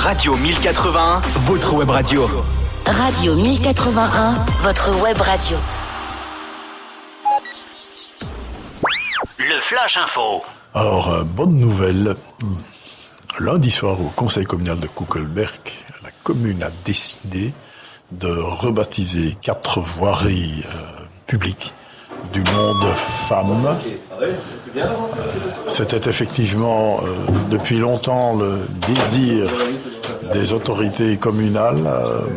Radio 1081, votre web radio. Radio 1081, votre web radio. Le Flash Info. Alors, bonne nouvelle. Lundi soir, au conseil communal de Kuckelberg, la commune a décidé de rebaptiser 4 voiries publiques du nom de femmes. C'était effectivement depuis longtemps le désir des autorités communales,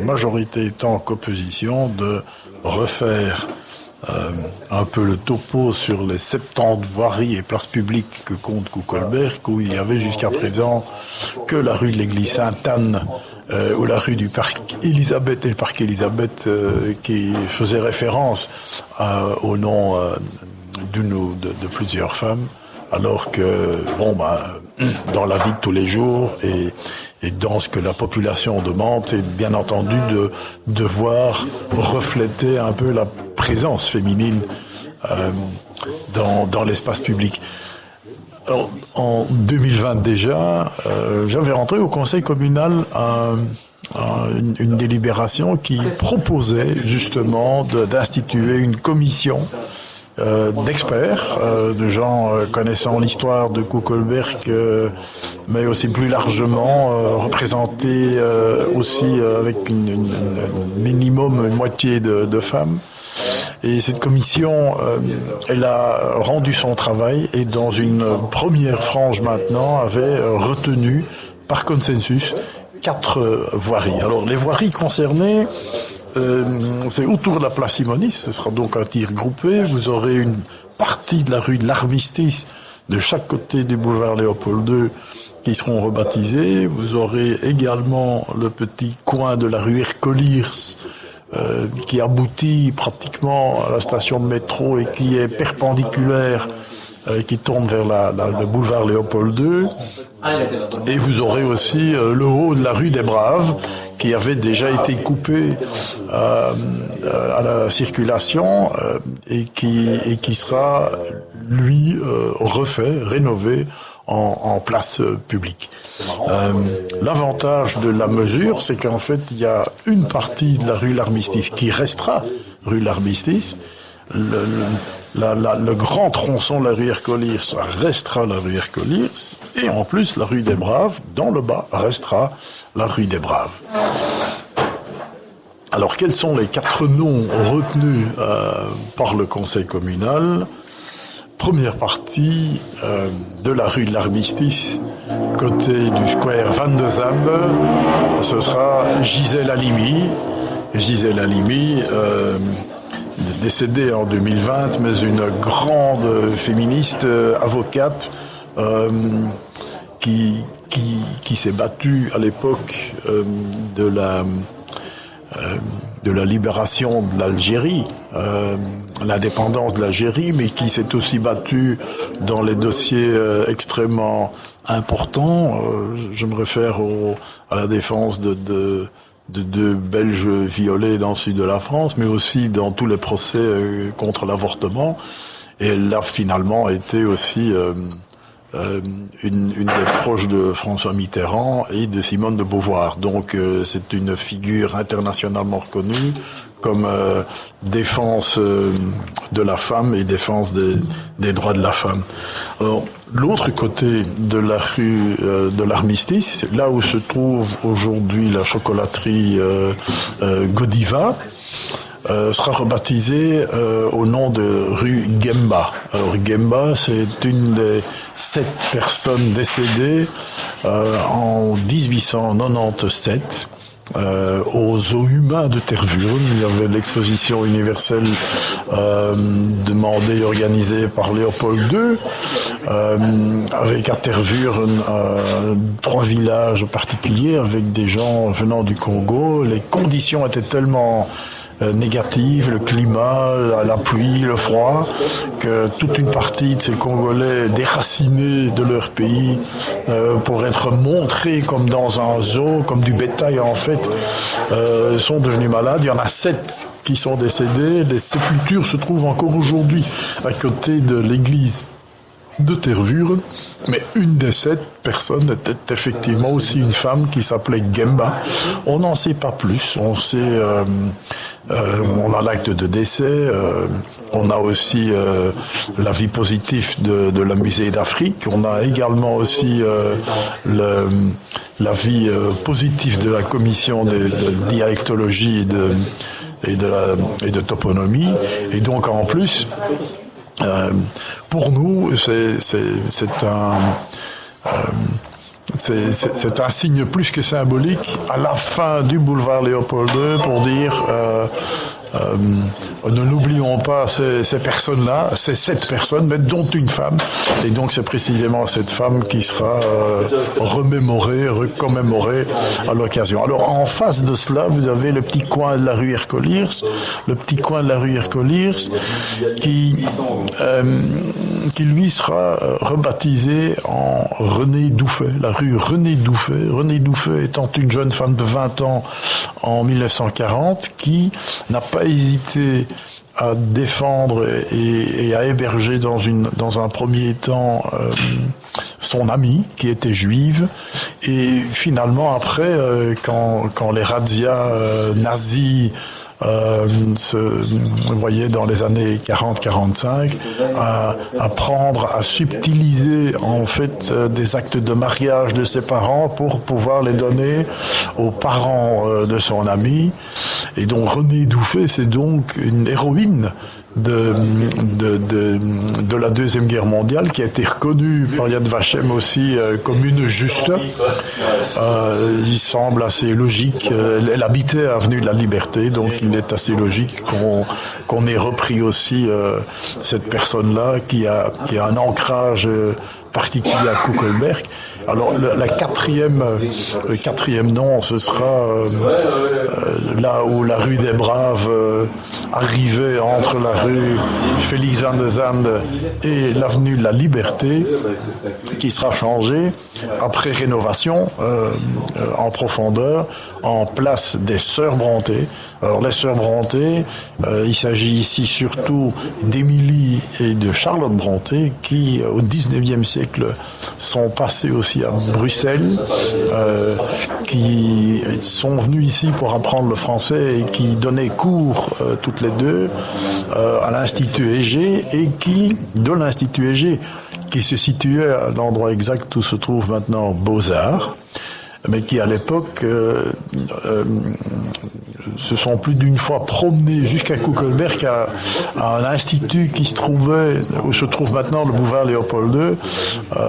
majorité tant qu'opposition, de refaire un peu le topo sur les 70 voiries et places publiques que compte Kuckelberg, où il y avait jusqu'à présent que la rue de l'église Sainte-Anne ou la rue du parc Élisabeth et le parc Élisabeth qui faisaient référence au nom d'une ou de plusieurs femmes, alors que dans la vie de tous les jours et dans ce que la population demande, c'est bien entendu de devoir refléter un peu la présence féminine dans l'espace public. Alors, en 2020 déjà, j'avais rentré au conseil communal une délibération qui proposait justement d'instituer une commission d'experts, de gens connaissant l'histoire de Kuckelberg, mais aussi plus largement représentés aussi avec minimum une moitié de femmes. Et cette commission, elle a rendu son travail et dans une première frange maintenant avait retenu par consensus 4 voiries. Alors les voiries concernées, c'est autour de la place Simonis, ce sera donc un tir groupé. Vous aurez une partie de la rue de l'Armistice de chaque côté du boulevard Léopold II qui seront rebaptisés. Vous aurez également le petit coin de la rue Ercoliers qui aboutit pratiquement à la station de métro et qui est perpendiculaire, qui tourne vers le boulevard Léopold II. Et vous aurez aussi le haut de la rue des Braves, qui avait déjà été coupé à la circulation et qui sera, lui, refait, rénové en place publique. L'avantage de la mesure, c'est qu'en fait, il y a une partie de la rue L'Armistice qui restera rue L'Armistice. Le grand tronçon de la rue Ercoliers restera la rue Ercoliers, et en plus, la rue des Braves, dans le bas, restera la rue des Braves. Alors, quels sont les 4 noms retenus par le conseil communal ? Première partie de la rue de l'Armistice, côté du square Van de Zambe, ce sera Gisèle Halimi. Gisèle Halimi, décédée en 2020, mais une grande féministe, avocate, qui s'est battue à l'époque de la libération de l'Algérie, l'indépendance de l'Algérie, mais qui s'est aussi battue dans les dossiers extrêmement importants. Je me réfère à la défense de 2 Belges violés dans le sud de la France, mais aussi dans tous les procès contre l'avortement. Et elle a finalement été aussi une des proches de François Mitterrand et de Simone de Beauvoir. Donc c'est une figure internationalement reconnue comme défense de la femme et défense des droits de la femme. Alors, l'autre côté de la rue de l'Armistice, là où se trouve aujourd'hui la chocolaterie Godiva, sera rebaptisé au nom de rue Gemba. Alors Gemba, c'est une des 7 personnes décédées en 1897 aux Eaux Humains de Tervuren. Il y avait l'exposition universelle demandée et organisée par Léopold II, avec à Tervuren 3 villages particuliers avec des gens venant du Congo. Les conditions étaient tellement négatives, le climat, la pluie, le froid, que toute une partie de ces Congolais déracinés de leur pays pour être montrés comme dans un zoo, comme du bétail en fait, sont devenus malades. Il y en a 7 qui sont décédés. Les sépultures se trouvent encore aujourd'hui à côté de l'église de Tervuren, mais une des 7 personnes était effectivement aussi une femme qui s'appelait Gemba. On n'en sait pas plus. On sait, on a l'acte de décès, on a aussi l'avis positif de la musée d'Afrique, on a également aussi l'avis positif de la commission de dialectologie et de toponymie, et donc en plus, pour nous, c'est un signe plus que symbolique à la fin du boulevard Léopold II pour dire ne n'oublions pas ces personnes-là, ces 7 personnes, mais dont une femme. Et donc c'est précisément cette femme qui sera recommémorée à l'occasion. Alors en face de cela, vous avez le petit coin de la rue Ercoliers, qui lui sera rebaptisé en René Douffet, la rue René Douffet. René Douffet étant une jeune femme de 20 ans en 1940 qui n'a pas hésité à défendre et à héberger dans un premier temps son amie qui était juive, et finalement après quand les razzias nazis vous voyez, dans les années 40-45, à subtiliser en fait des actes de mariage de ses parents pour pouvoir les donner aux parents de son ami. Et donc René Douffet, c'est donc une héroïne de la Deuxième Guerre mondiale, qui a été reconnue par Yad Vashem aussi comme une juste. Il semble assez logique. Elle habitait avenue de la Liberté, donc il est assez logique qu'on ait repris aussi cette personne-là qui a un ancrage particulier à Kuckelberg. Alors le quatrième nom, ce sera là où la rue des Braves arrivait entre la rue Félix Van de Zande et l'avenue de la Liberté, qui sera changée après rénovation en profondeur en place des Sœurs Brontë. Alors les Sœurs Brontë, il s'agit ici surtout d'Émilie et de Charlotte Brontë qui au XIXe siècle sont passées aussi à Bruxelles, qui sont venues ici pour apprendre le français et qui donnaient cours toutes les deux à l'Institut Égée, et qui, de l'Institut Égée, qui se situait à l'endroit exact où se trouve maintenant Beaux-Arts, mais qui à l'époque se sont plus d'une fois promenés jusqu'à Kuckelberg, à un institut qui se trouvait, où se trouve maintenant le boulevard Léopold II,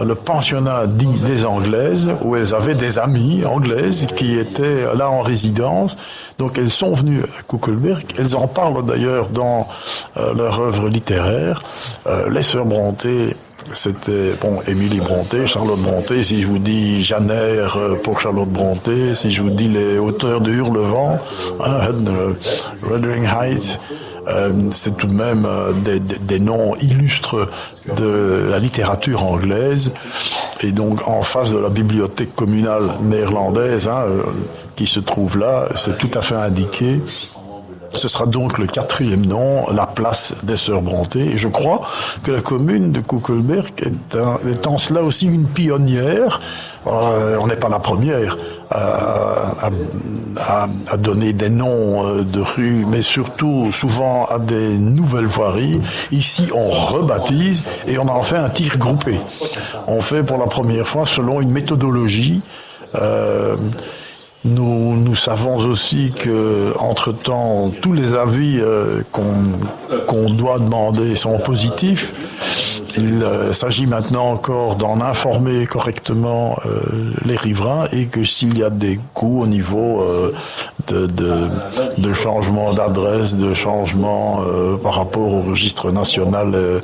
le pensionnat dit des Anglaises, où elles avaient des amies anglaises qui étaient là en résidence. Donc elles sont venues à Kuckelberg, elles en parlent d'ailleurs dans leur œuvre littéraire. Les Sœurs Brontë, c'était, Émilie Brontë, Charlotte Brontë, si je vous dis Janer pour Charlotte Brontë, si je vous dis les auteurs de Hurlevent, Wuthering Heights, c'est tout de même des noms illustres de la littérature anglaise. Et donc en face de la bibliothèque communale néerlandaise qui se trouve là, c'est tout à fait indiqué. Ce sera donc le quatrième nom, la place des Sœurs Brontë. Et je crois que la commune de Kuckelberg est en cela aussi une pionnière. On n'est pas la première à donner des noms de rues, mais surtout souvent à des nouvelles voiries. Ici, on rebaptise et on en fait un tir groupé. On fait pour la première fois selon une méthodologie. Nous savons aussi que, entre-temps, tous les avis qu'on doit demander sont positifs. Il s'agit maintenant encore d'en informer correctement les riverains, et que s'il y a des coûts au niveau de changement d'adresse, de changement par rapport au registre national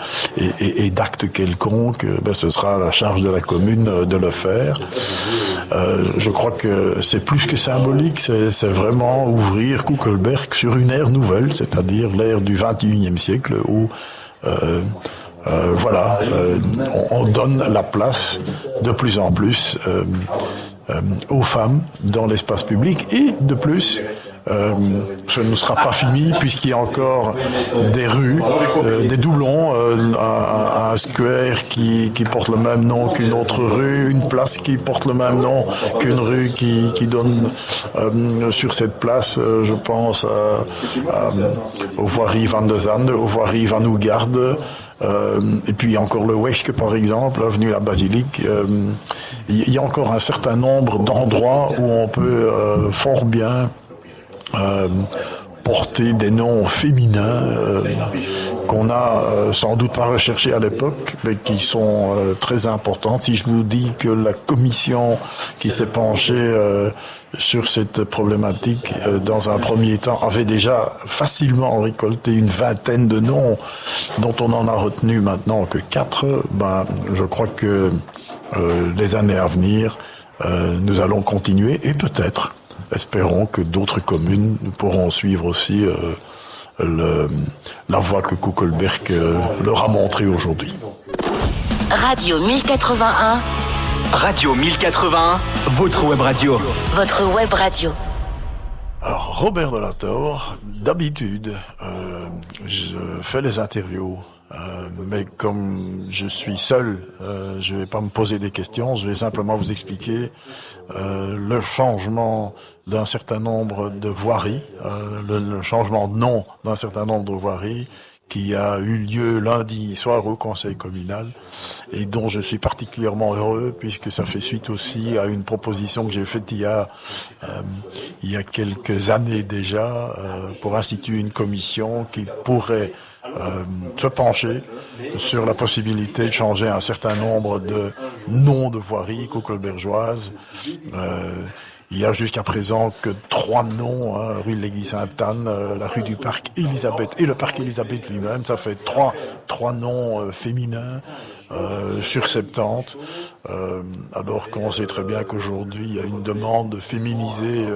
et d'actes quelconques, ce sera à la charge de la commune de le faire. Je crois que c'est plus que symbolique, c'est vraiment ouvrir Kuckelberg sur une ère nouvelle, c'est-à-dire l'ère du XXIe siècle où on donne la place de plus en plus aux femmes dans l'espace public, et de plus ce ne sera pas fini puisqu'il y a encore des rues, des doublons, un square qui porte le même nom qu'une autre rue, une place qui porte le même nom qu'une rue qui donne sur cette place, je pense aux voiries Van de Zande, aux voiries Van Hougarde, et puis encore le Weschke par exemple, avenue La Basilique. Il y a encore un certain nombre d'endroits où on peut fort bien porter des noms féminins qu'on n'a sans doute pas recherchés à l'époque, mais qui sont très importants. Si je vous dis que la commission qui s'est penchée sur cette problématique, dans un premier temps, avait déjà facilement récolté une vingtaine de noms, dont on en a retenu maintenant que 4, je crois que les années à venir, nous allons continuer et peut-être, espérons que d'autres communes pourront suivre aussi la voie que Kuckelberg leur a montrée aujourd'hui. Radio 1081. Radio 1081, votre web radio. Votre web radio. Alors, Robert Delator, d'habitude, je fais les interviews, mais comme je suis seul, je vais pas me poser des questions, je vais simplement vous expliquer le changement d'un certain nombre de voiries, le changement de nom d'un certain nombre de voiries qui a eu lieu lundi soir au conseil communal et dont je suis particulièrement heureux puisque ça fait suite aussi à une proposition que j'ai faite il y a quelques années déjà pour instituer une commission qui pourrait se pencher sur la possibilité de changer un certain nombre de noms de voiries kuckelbergeoises. Il y a jusqu'à présent que 3 noms, la rue de l'Église Sainte-Anne, la rue du Parc Élisabeth et le Parc Élisabeth lui-même. Ça fait trois noms féminins sur 70, alors qu'on sait très bien qu'aujourd'hui il y a une demande de féminiser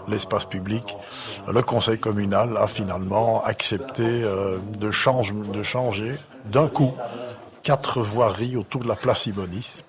l'espace public. Le conseil communal a finalement accepté de changer d'un coup 4 voiries autour de la place Simonis.